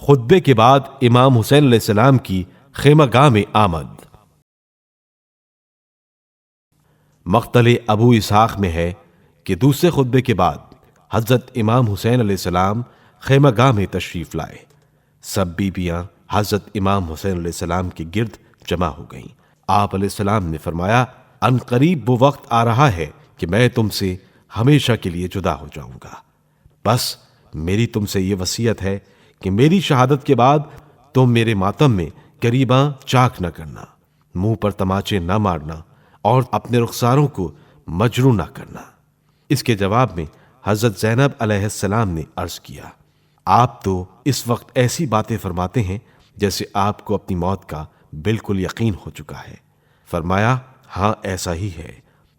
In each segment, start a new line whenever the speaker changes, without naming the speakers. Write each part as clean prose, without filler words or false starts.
خطبے کے بعد امام حسین علیہ السلام کی خیمہ گاہ میں آمد۔ مقتل ابو اسحاق میں ہے کہ دوسرے خطبے کے بعد حضرت امام حسین علیہ السلام خیمہ گاہ میں تشریف لائے۔ سب بیویاں حضرت امام حسین علیہ السلام کے گرد جمع ہو گئیں۔ آپ علیہ السلام نے فرمایا، ان قریب وہ وقت آ رہا ہے کہ میں تم سے ہمیشہ کے لیے جدا ہو جاؤں گا، بس میری تم سے یہ وصیت ہے کہ میری شہادت کے بعد تم میرے ماتم میں گریباں چاک نہ کرنا، منہ پر تماچے نہ مارنا اور اپنے رخساروں کو مجروح نہ کرنا۔ اس کے جواب میں حضرت زینب علیہ السلام نے عرض کیا، آپ تو اس وقت ایسی باتیں فرماتے ہیں جیسے آپ کو اپنی موت کا بالکل یقین ہو چکا ہے۔ فرمایا، ہاں ایسا ہی ہے۔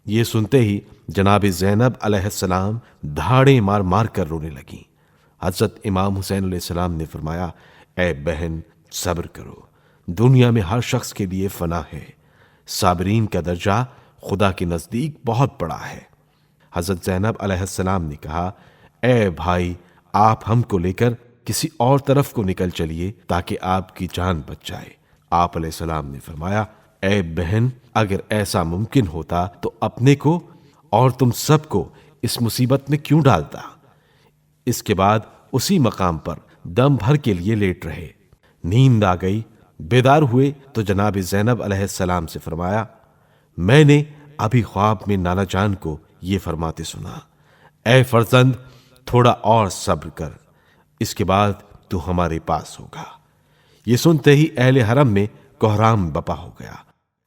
یہ سنتے ہی جناب زینب علیہ السلام دھاڑیں مار مار کر رونے لگیں۔ حضرت امام حسین علیہ السلام نے فرمایا، اے بہن صبر کرو، دنیا میں ہر شخص کے لیے فنا ہے، صابرین کا درجہ خدا کے نزدیک بہت بڑا ہے۔ حضرت زینب علیہ السلام نے کہا، اے بھائی، آپ ہم کو لے کر کسی اور طرف کو نکل چلیے تاکہ آپ کی جان بچ جائے۔ آپ علیہ السلام نے فرمایا، اے بہن، اگر ایسا ممکن ہوتا تو اپنے کو اور تم سب کو اس مصیبت میں کیوں ڈالتا؟ اس کے بعد اسی مقام پر دم بھر کے لیے لیٹ رہے۔ نیند آ گئی، بیدار ہوئے تو جناب زینب علیہ السلام سے فرمایا، میں نے ابھی خواب میں نانا جان کو یہ فرماتے سنا، اے فرزند، تھوڑا اور صبر کر، اس کے بعد تو ہمارے پاس ہوگا۔ یہ سنتے ہی اہل حرم میں کوہرام بپا ہو گیا۔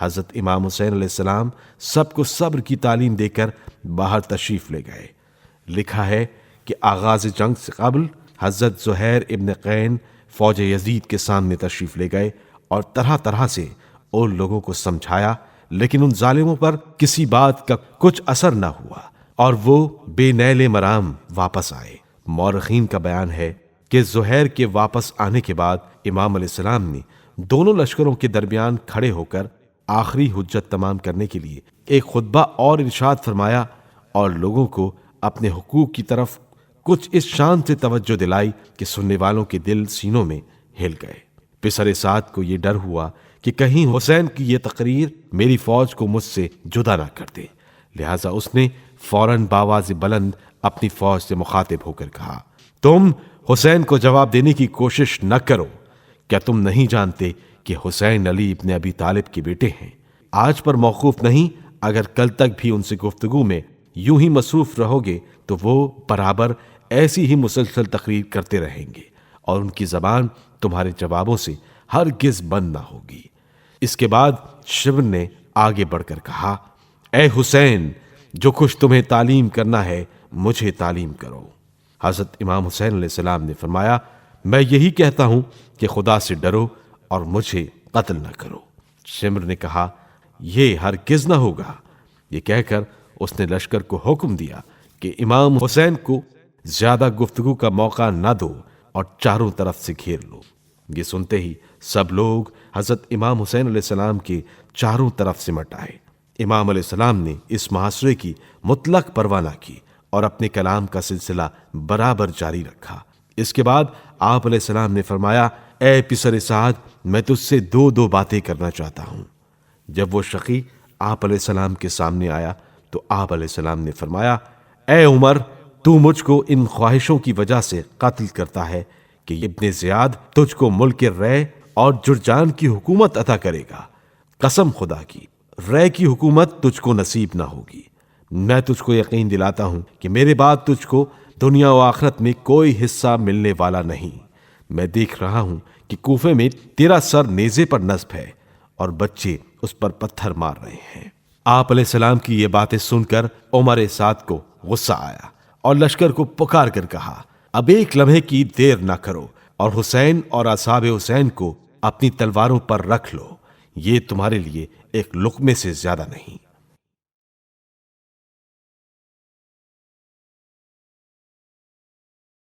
حضرت امام حسین علیہ السلام سب کو صبر کی تعلیم دے کر باہر تشریف لے گئے۔ لکھا ہے کہ آغاز جنگ سے قبل حضرت زہیر ابن قین فوج یزید کے سامنے تشریف لے گئے اور طرح طرح سے ان لوگوں کو سمجھایا، لیکن ان ظالموں پر کسی بات کا کچھ اثر نہ ہوا اور وہ بے نیل مرام واپس آئے۔ مورخین کا بیان ہے کہ زہیر کے واپس آنے کے بعد امام علیہ السلام نے دونوں لشکروں کے درمیان کھڑے ہو کر آخری حجت تمام کرنے کے لیے ایک خطبہ اور ارشاد فرمایا اور لوگوں کو اپنے حقوق کی طرف کچھ اس شان سے توجہ دلائی کہ سننے والوں کے دل سینوں میں ہل گئے۔ پسر سعد کو یہ ڈر ہوا کہ کہیں حسین کی یہ تقریر میری فوج کو مجھ سے جدا نہ کر دے، لہٰذا اس نے فوراً باواز بلند اپنی فوج سے مخاطب ہو کر کہا، تم حسین کو جواب دینے کی کوشش نہ کرو، کیا تم نہیں جانتے کہ حسین علی ابن ابی طالب کے بیٹے ہیں؟ آج پر موقوف نہیں، اگر کل تک بھی ان سے گفتگو میں یوں ہی مصروف رہو گے تو وہ برابر ایسی ہی مسلسل تقریر کرتے رہیں گے اور ان کی زبان تمہارے جوابوں سے ہرگز بند نہ ہوگی۔ اس کے بعد شبر نے آگے بڑھ کر کہا، اے حسین، جو کچھ تمہیں تعلیم کرنا ہے مجھے تعلیم کرو۔ حضرت امام حسین علیہ السلام نے فرمایا، میں یہی کہتا ہوں کہ خدا سے ڈرو اور مجھے قتل نہ کرو۔ شمر نے کہا، یہ ہرگز نہ ہوگا۔ یہ کہہ کر اس نے لشکر کو حکم دیا کہ امام حسین کو زیادہ گفتگو کا موقع نہ دو اور چاروں طرف سے گھیر لو۔ یہ سنتے ہی سب لوگ حضرت امام حسین علیہ السلام کے چاروں طرف سمٹ آئے۔ امام علیہ السلام نے اس محاصرے کی مطلق پرواہ نہ کی اور اپنے کلام کا سلسلہ برابر جاری رکھا۔ اس کے بعد آپ علیہ السلام نے فرمایا، اے پسر سعد، میں تجھ سے دو باتیں کرنا چاہتا ہوں۔ جب وہ شقی آپ علیہ السلام کے سامنے آیا تو آپ علیہ السلام نے فرمایا، اے عمر، تو مجھ کو ان خواہشوں کی وجہ سے قتل کرتا ہے کہ ابن زیاد تجھ کو ملک رے اور جرجان کی حکومت عطا کرے گا۔ قسم خدا کی، رے کی حکومت تجھ کو نصیب نہ ہوگی۔ میں تجھ کو یقین دلاتا ہوں کہ میرے بعد تجھ کو دنیا و آخرت میں کوئی حصہ ملنے والا نہیں۔ میں دیکھ رہا ہوں کہ کوفے میں تیرا سر نیزے پر نصب ہے اور بچے اس پر پتھر مار رہے ہیں۔ آپ علیہ السلام کی یہ باتیں سن کر عمر سعد کو غصہ آیا اور لشکر کو پکار کر کہا، اب ایک لمحے کی دیر نہ کرو اور حسین اور اصحاب حسین کو اپنی تلواروں پر رکھ لو، یہ تمہارے لیے ایک لقمے سے زیادہ نہیں۔